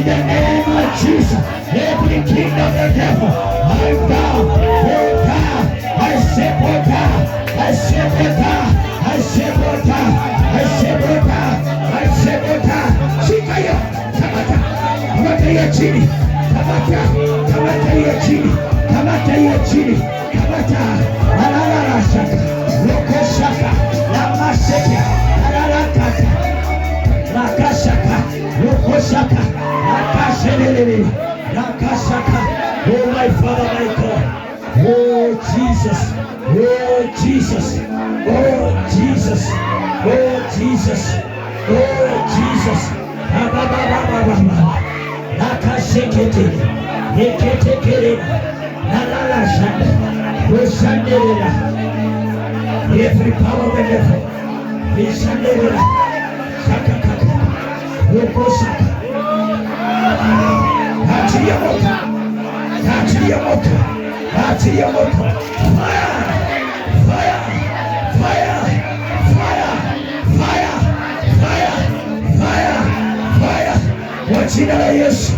In the name of Jesus, every kingdom of the devil, I bow, oh God, I separate God, I separate God, I separate God, I separate God, I separate God. Shika hiyo, kamata, kamata hiyo chini, kamata, kamata hiyo chini, kamata hiyo chini, kamata, alala shaka, loko shaka, lama sheke, alala kata, laka shaka, loko shaka, laka shelele, laka shaka. Oh my Father, my God, oh Jesus, oh Jesus, oh Jesus, oh Jesus, oh Jesus. Nakashekete, yeketekere, nalalashanda, oshanderera. Every power of the devil, ishanderera, shakakaka, yokoshaka. Achilia moto, achilia moto, achilia moto. Fire, fire, fire, fire, fire, fire, fire, fire. Kwa jina la Yesu,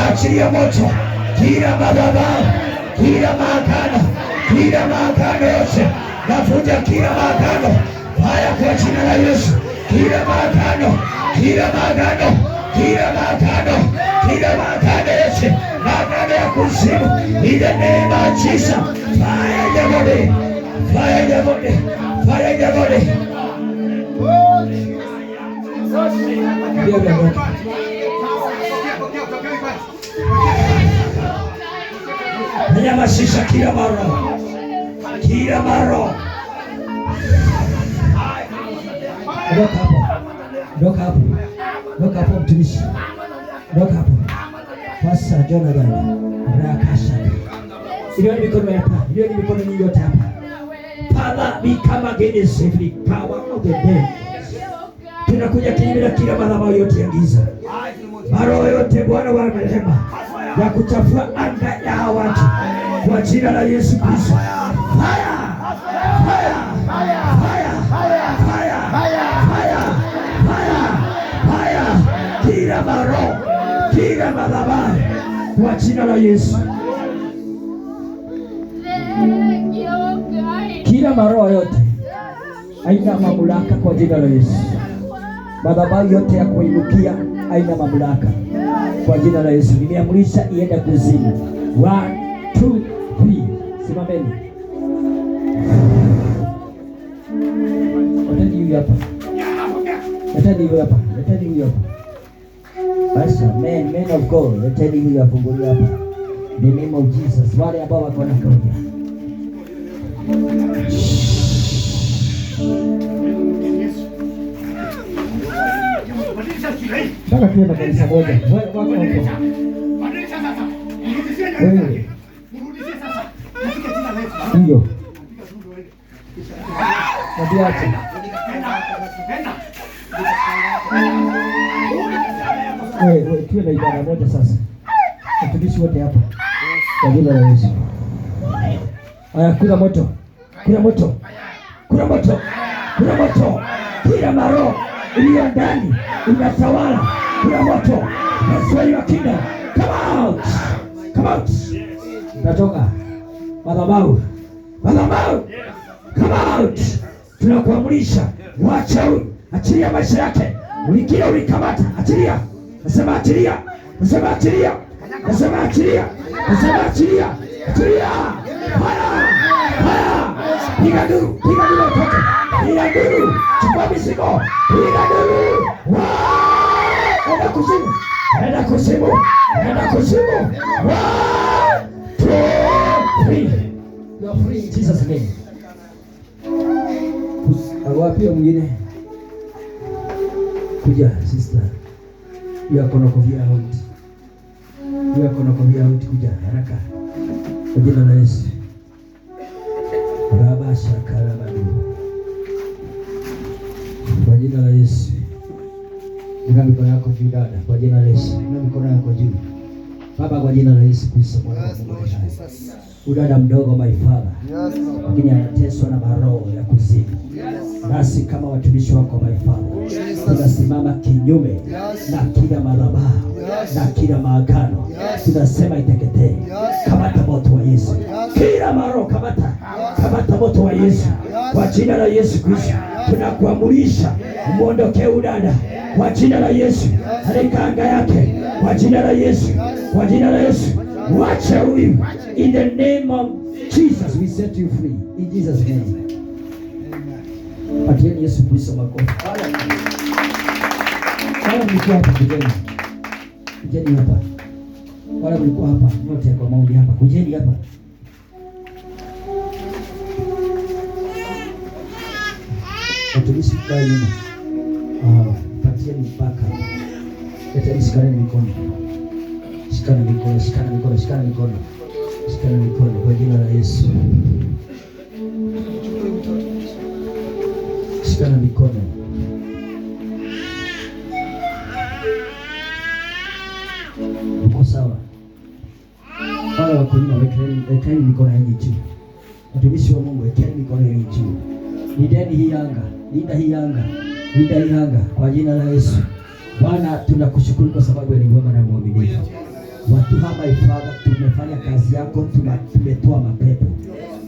achilia moto kila madhabahu, kila maagano yote, navuja kila maagano haya kwa jina la Yesu. Kila maagano yote, maagano ya kuzimu, in the name of Jesus. Fire the body, fire the body, fire the body. Nyamasisha kila maro, kila maro. Ndoka hapo mtumishi, ndoka hapo. Pastor Jonathan Rakasha. Ile ni mikono hapa, ile ni mikono nyingi yote hapa. Father, we come against every power of the devil. Tunakuja kinyume na kila madhabahu yote ya giza, maroho yote Bwana wa rehema ya kuchafua anga ya watu kwa jina la Yesu Kristo. Fire, fire, fire, fire, fire, fire, fire, kila maroho, kila madhabahu kwa jina la Yesu. Kila maroho yote haina mamlaka kwa jina la Yesu. Madhabahu yote ya kuinukia haina mamlaka kwa jina la Yesu. Nimeamrisha iende kuzimu. 1, 2, 3. Simameni. Leteni huyu hapa. Leteni huyu hapa. Leteni huyu hapa. Basi, men of God, leteni huyu afungulie hapa. The name of Jesus. Wale ambao wako na kauli. Sasa tuwe na kanisa moja. Wako hapo. Wewe. Ndio. Wadiache. Wewe tuwe na ibada moja sasa. Watumishi wote hapa. Kwa jina la Yesu. Aya, kuna moto. Kuna moto. Kuna moto. Kuna moto. Kila maroho iliyo ndani inatawala. Kuna moto. Naswali wa kingdom. Come out. Come out. Natoka. Madhabahu. Madhabahu. Come out. Tunakuamrisha. Wacha huyu. Achilia maisha yake. Ulikile ulikamata. Achilia. Nasema achilia. Nasema achilia. Nasema achilia. Nasema achilia. Achilia. Haya. Haya. Piga duru. Piga duru watoto. Piga duru. Chukua mizigo. Piga duru. Enda kuzimu. Enda kuzimu. Enda kuzimu. 1, 2, 3. You are free in Jesus' name. Wapi mwingine? Kuja sister. You are gonna come out. You are gonna come out. Kuja haraka. Kwa jina la Yesu. Baba shakara badu. Kwa jina la Yesu. Inua mikono yako juu dada. Kwa jina la Yesu. Inua mikono yako juu. Baba, kwa jina la Yesu Kristo Bwana wa Mungu. Udada mdogo my father. Lakini anateswa na maroho ya kuzimu. nasi kama watumishi wako my Father, tunasimama kinyume na kila madhabahu na kila maagano, tunasema iteketee. Kamata moto wa Yesu, kila maro kamata moto wa Yesu kwa jina la Yesu Kristo. Tunakuamurisha muondokee udada kwa jina la Yesu, katika anga yake kwa jina la Yesu, kwa jina la Yesu. Wacha huyu, in the name of Jesus we set you free, in Jesus name. Patieni Yesu Kristo makofi. Wala mlikuwa hapa kujeni hapa. Wala mlikuwa hapa nyote kwa maombi hapa, kujeni hapa. Watumishi kwa nyuma. Patieni mpaka. Leteni shikaneni mikono. Shikana mikono, shikana mikono, shikana mikono. Shikana mikono kwa jina la Yesu. Shikana mikono. Uko sawa? Wale wako nyuma wekeni mikono yenu juu. Watumishi wa Mungu wekeni mikono yenu juu. Lideni hii anga, linda hii anga, linda hii anga kwa jina la Yesu. Bwana, tunakushukuru kwa sababu ni mwema na mwaminifu. Watu hapa Father, tumefanya kazi yako, tumetoa mapepo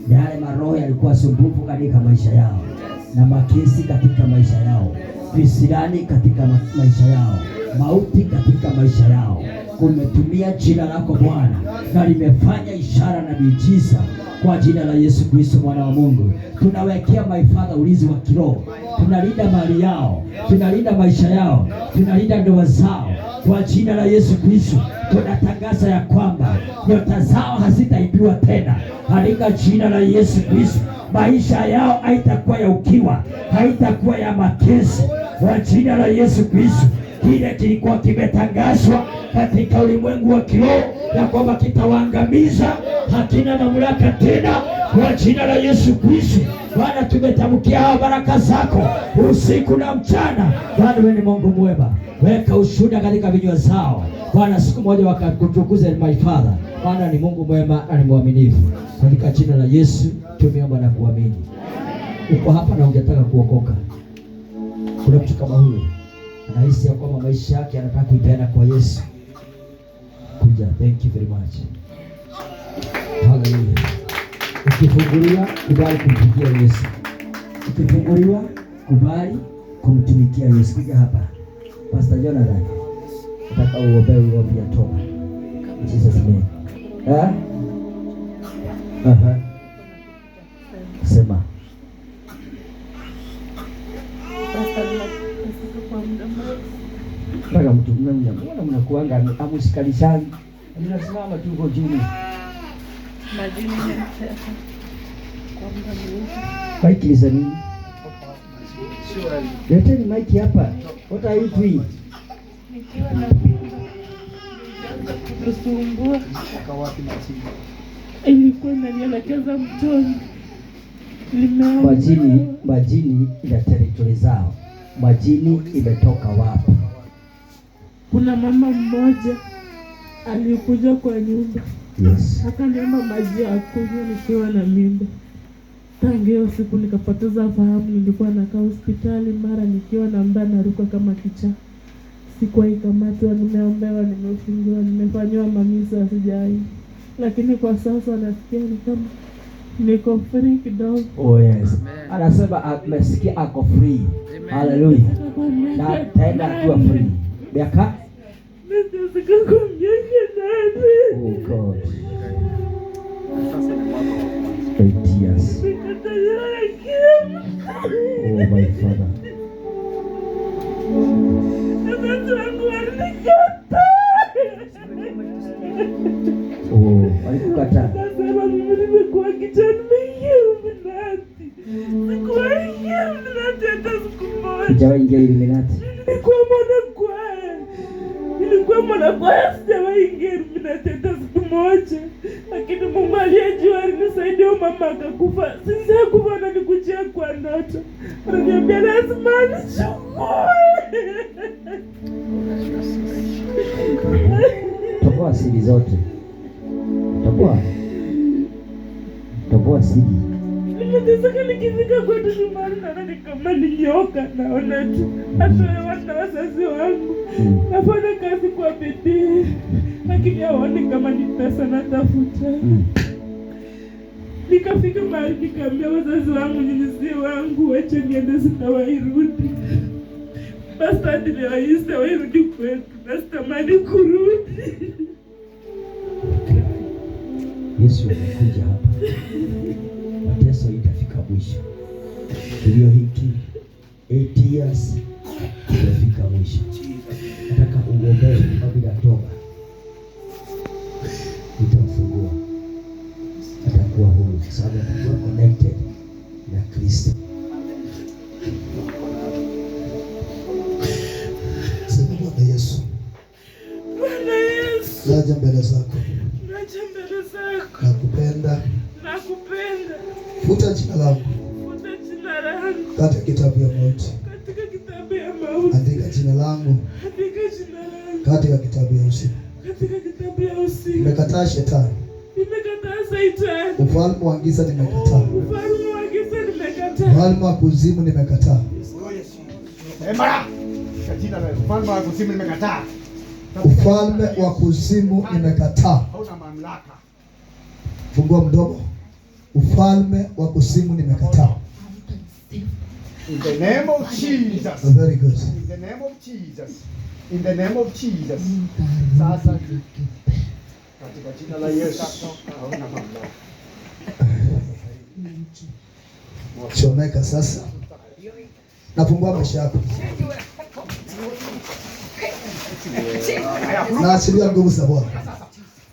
na yale maroho yalikuwa sumbufu katika maisha yao na makesi katika maisha yao, visirani katika maisha yao, mauti katika maisha yao. Umetumia jina lako Bwana na limefanya ishara na miujiza kwa jina la Yesu Kristo mwana wa Mungu. Tunawekea my Father ulinzi wa kiroho, tunalinda mali yao, tunalinda maisha yao, tunalinda ndoa zao kwa jina la Yesu Kristo. Tunatangaza ya kwamba nyota zao hazitaibiwa tena katika jina la Yesu Kristo. Maisha yao haitakuwa ya ukiwa, haitakuwa ya makesi kwa jina la Yesu Kristo. Kile kilikuwa kimetangazwa katika ulimwengu wa kiroho ya kwamba kitawaangamiza hakina mamlaka tena kwa jina la Yesu Kristo. Bwana, tumetamkia hao baraka zako usiku na mchana. Bwana, wewe ni Mungu mwema, weka ushuhuda katika vinywa zao Bwana, siku moja wakakutukuze my Father. Bwana ni Mungu mwema na ni mwaminifu. Katika jina la Yesu tumeomba na kuamini. Uko hapa na ungetaka kuokoka, kuna mtu kama huyo anahisi ya kwamba maisha yake anataka kuipeana kwa Yesu, kuja. Thank you very much. Hallelujah. Ukifunguliwa kubali kumtumikia Yesu. Ukifunguliwa kubali kumtumikia Yesu. Kuja hapa. Pastor Jonathan, nataka uombe uombe ya toba. Jesus name. Sema. Mpaka mtu mmoja mbona mnakuanga amusikalishani? Mnasimama tu huko juu. Majini yanatesa. Kwa muda mrefu. Maiki ni nini? Leteni maiki hapa. What are you doing? Nikiwa na kusumbua. Akawapi majini? Ilikuwa inanielekeza mtoni. Majini ina territory zao. Majini imetoka wapi? Kuna mama mmoja alikuja kwa nyumba. Yes. Akaniomba maji ya kunywa nikiwa na mimba. Tangu hiyo siku nikapoteza fahamu, nilikuwa nakaa hospitali mara nikiwa na mimba naruka kama kichaa. Sikuwahi kamatwa, nimeombewa, nimefungiwa, nimefanywa mamisa sijai. Lakini kwa sasa nasikia ni kama niko free kidogo. Oh yes. Anasema amesikia ako free. Hallelujah. Na tena akiwa free. Miaka? Nataka kumjenge nani? Oh God. 8 years. Oh my Father. Oh, alikukataa. Nasema mimi nimekuwa kijana Illuminati. Sikuwaingia Illuminati hata siku moja. Sijawaingia Illuminati. Nilikuwa mwanakwaya, sijawaingia Illuminati hata siku moja. Lakini Mungu aliyejua alinisaidia, mama akakufa. Sisi hakufa na nikujia kwa ndoto. Ananiambia lazima nichukue. Toboa siri zote. Toboa siri. Nateseka nikifika kwetu nyumbani naona ni kama ni nyoka, naona tu. Hata wana wazazi wangu nafanya kazi kwa bidii, lakini hawaoni kama ni pesa natafuta. Nikafika mahali nikaambia wazazi wangu nyinyi wangu wacha niende, sitawairudi. Basta niliwaisa wairudi kwetu, nasitamani kurudi. Yesu amekuja hapa. Mateso itafika mwisho. Kilio hiki 8 years itafika mwisho. Nataka uombee kabla ya toba. Utamfungua. Atakuwa huru kwa sababu atakuwa connected na Kristo. Sema Bwana Yesu. Bwana Yesu. Naja mbele zako. Nakupenda. Nakupenda. Futa jina langu. Futa jina langu katika kitabu ya mauti. Katika kitabu ya mauti. Andika jina langu. Andika jina langu katika kitabu ya uzima. Katika kitabu ya uzima. Nimekataa shetani. Nimekataa Shetani. Ufalme wa giza nimekataa. Ufalme wa giza nimekataa. Ufalme wa kuzimu nimekataa. Ema. Jina la ufalme wa kuzimu nimekataa. Ufalme wa kuzimu nimekataa. Hauna mamlaka. Fungua mdomo. Ufalme wa kuzimu nimekataa. In the name of Jesus. Very good. In the name of Jesus. In the name of Jesus. Sasa katika jina la Yesu hauna mamlaka. Chomeka sasa. Nafungua maisha yako. Naachilia nguvu za Bwana.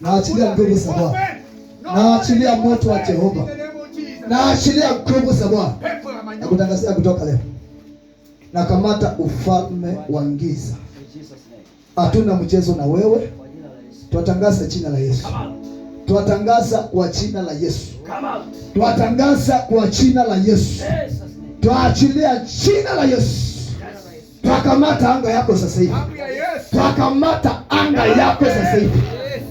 Naachilia nguvu za Bwana. Naachilia moto wa Jehova. Naachilia nguvu za Bwana. Nakutangazia kutoka leo. Nakamata ufalme wa giza. Hatuna mchezo na wewe. Tuatangaza jina la Yesu. Tuatangaza kwa jina la Yesu. Tuatangaza kwa jina la Yesu. Tuachilia jina la Yesu. Tuakamata anga yako sasa hivi. Tuakamata anga yako sasa hivi.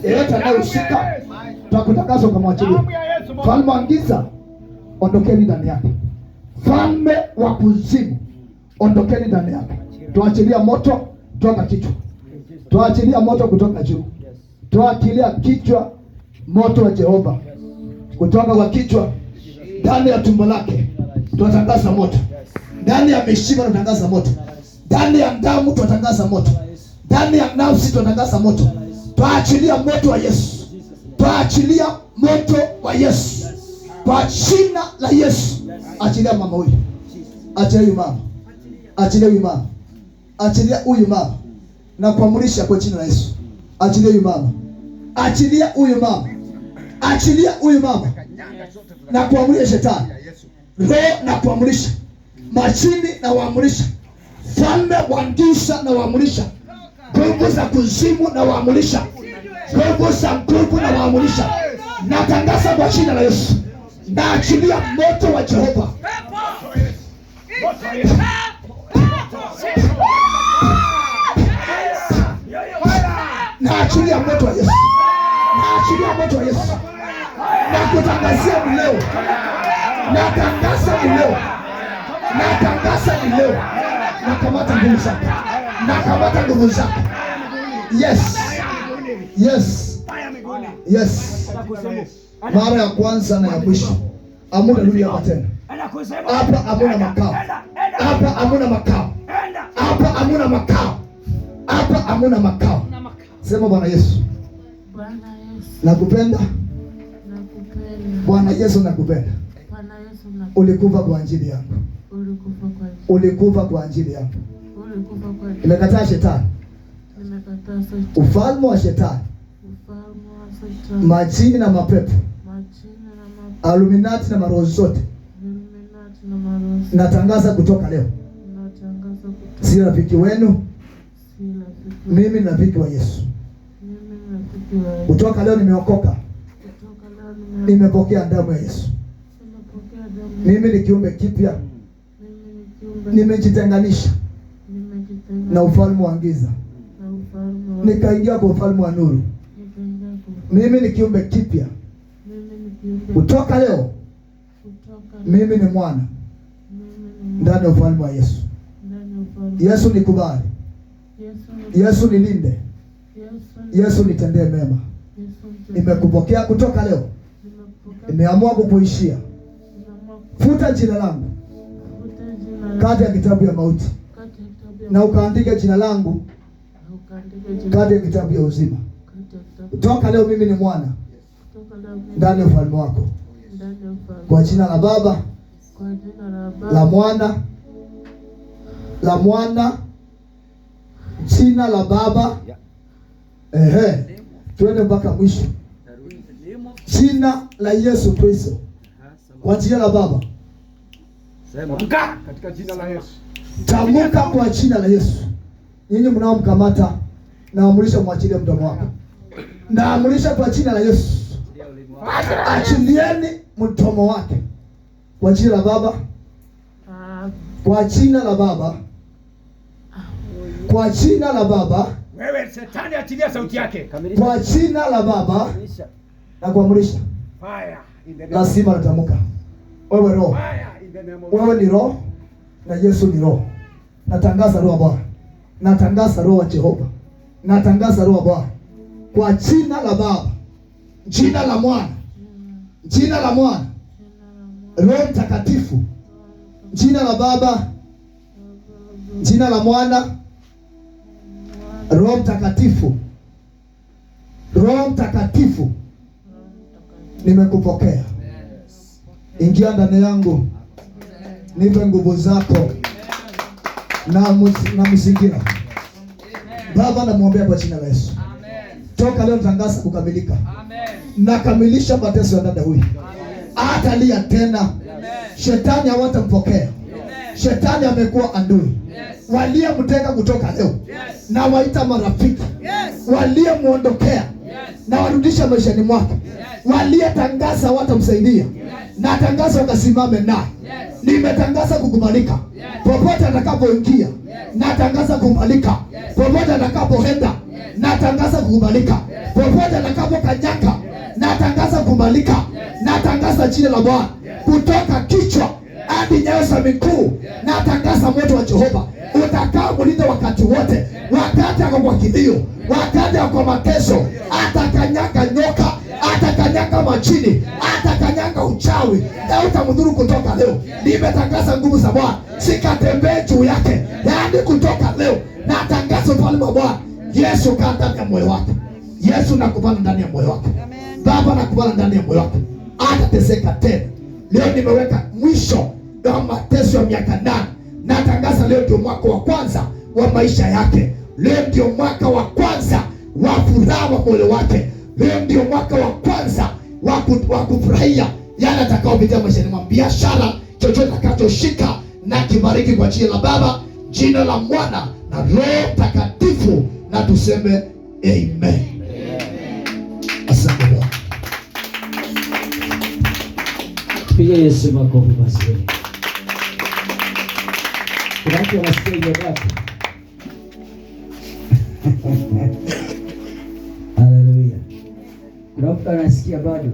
Yeyote anayeushika tuakutangaza kama mwachilia. Falme wa giza ondokeni ndani yake. Falme wa kuzimu ondokeni ndani yake. Tuachilia moto kutoka kichwa. Tuachilia moto kutoka juu. Tuachilia kichwa moto wa Jehova kutoka kwa kichwa ndani ya tumbo lake. Tuatangaza moto. Ndani ya mishipa tunatangaza moto. Ndani ya damu tunatangaza moto. Ndani ya nafsi tunatangaza moto. Tuachilia moto wa Yesu. Tuachilia moto wa Yesu. Kwa jina la Yesu. Achilia mama huyu. Achilia huyu mama. Achilia huyu mama. Achilia huyu mama. Na kuamrisha kwa jina la Yesu. Achilia huyu mama. Achilia huyu mama. Achilia huyu mama. Na kuamrisha shetani. Roho na kuamrisha. Majini na waamrisha. Falme wa giza na waamrisha. Nguvu za kuzimu na waamrisha. Nguvu za nguvu na waamrisha. Natangaza kwa jina la Yesu. Naachilia moto wa Jehova. Naachilia moto wa Yesu. Naachilia moto wa Yesu. Nakutangazia leo. Natangaza leo. Natangaza leo. Nakamata nguvu zako. Nakamata nguvu zako. Yes. Yes. Yes. Mara ya kwanza na ya mwisho. Amuna rudi hapa tena. Hapa hamuna makao. Hapa hamuna makao. Hapa hamuna makao. Hapa hamuna makao. Sema Bwana Yesu. Bwana Yesu. Nakupenda. Nakupenda. Bwana Yesu nakupenda. Bwana Yesu nakupenda. Ulikufa kwa ajili yangu. Ulikufa kwa ajili. Ulikufa kwa ajili yangu. Ulikufa kwa ajili. Nimekataa shetani. Nimekataa shetani. Ufalme wa shetani. Ufalme wa shetani. Majini na mapepo. Majini na mapepo. Illuminati na maroho zote. Illuminati na maroho. Natangaza kutoka leo. Natangaza kutoka. Si rafiki wenu. Si rafiki. Mimi ni rafiki wa Yesu. Mimi ni rafiki wa Yesu. Kutoka leo nimeokoka. Kutoka leo Nimepokea damu ya Yesu. nimepokea damu. Mimi ni kiumbe kipya. Mimi ni kiumbe. Nimejitenganisha Nimejitenga na ufalme wa giza. na ufalme wa. Nikaingia kwa ufalme wa nuru. Nikaingia kwa. Mimi ni kiumbe kipya. Mimi ni kiumbe. Kutoka leo Kutoka Mimi ni mwana ndani ya ufalme wa Yesu. Yesu nikubali. Yesu nilinde. Yesu nitendee mema. Nimekupokea kutoka leo. Nimeamua kukuishia. Futa jina langu kati ya kitabu ya mauti, na ukaandike jina langu kati ya kitabu ya uzima. Kutoka leo mimi ni mwana ndani ya ufalme wako. Kwa jina la Baba, la Mwana, la Mwana, jina la Baba. Tuende mpaka mwisho. Jina la Yesu Kristo. Kwa jina la Baba. Tamka katika jina la Yesu. Tamka kwa jina la Yesu. Nyinyi mnaomkamata, naamrisha mwachilie mdomo wake. Naamrisha kwa jina la Yesu. Achilieni mdomo wake. Kwa jina la Baba. Kwa jina la Baba. Kwa jina la Baba. Wewe shetani, achilia sauti yake. Kwa jina la Baba na kuamrisha. Lazima natamka. Wewe roho. Wewe ni roho na Yesu ni roho. Natangaza roho Bwana. Natangaza roho wa Jehova. Natangaza roho Bwana. Kwa jina la Baba, jina la Mwana, jina la Mwana, Roho Mtakatifu, jina la Baba, jina la Mwana, Roho Mtakatifu. Roho Mtakatifu, nimekupokea. Ingia ndani yangu. Nipe nguvu zako na msingira. Baba, namwombea kwa jina la Yesu. Toka leo natangaza kukamilika. Nakamilisha mateso ya dada huyu. Hatalia tena. Shetani hawatampokea. Shetani amekuwa adui. Waliyemteka kutoka leo na waita marafiki. Waliyemuondokea na warudisha maishani mwake. Waliyetangaza watamsaidia. Natangaza wakasimame naye. Nimetangaza kukubalika. Popote atakapoingia, natangaza kukubalika. Popote atakapoenda, natangaza kukubalika. Popote atakapokanyaga, natangaza kukubalika. Natangaza jina la Bwana kutoka kichwa hadi nyayo za miguu. Natangaza moto wa Jehova utakao mlinda wakati wote. Wakati ako kwa kilio, wakati ako kwa mateso, atakanyaga nyoka, atakanyaga majini, atakanyaga uchawi, na utamdhuru kutoka leo. Nimetangaza nguvu za Bwana sikatembee juu yake. Yaani kutoka leo natangaza ufalme wa Bwana. Yesu kaa ndani ya moyo wake. Yesu nakubana ndani ya moyo wake. Baba nakubana ndani ya moyo wake. Hatateseka tena. Leo nimeweka mwisho na mateso ya miaka 8. Natangaza leo ndio mwaka wa kwanza wa maisha yake. Leo ndio mwaka wa kwanza wa furaha wa moyo wake. Leo ndio mwaka wa kwanza wa kufurahia yale atakayopitia maishani mwa biashara. Chochote atakachoshika na kibariki kwa jina la Baba, jina la Mwana na Roho Mtakatifu, na tuseme amen. Asante Bwana. Piga Yesu makofi basi. Kuna mtu anasikia hiyo data. Haleluya. Kuna mtu anasikia bado.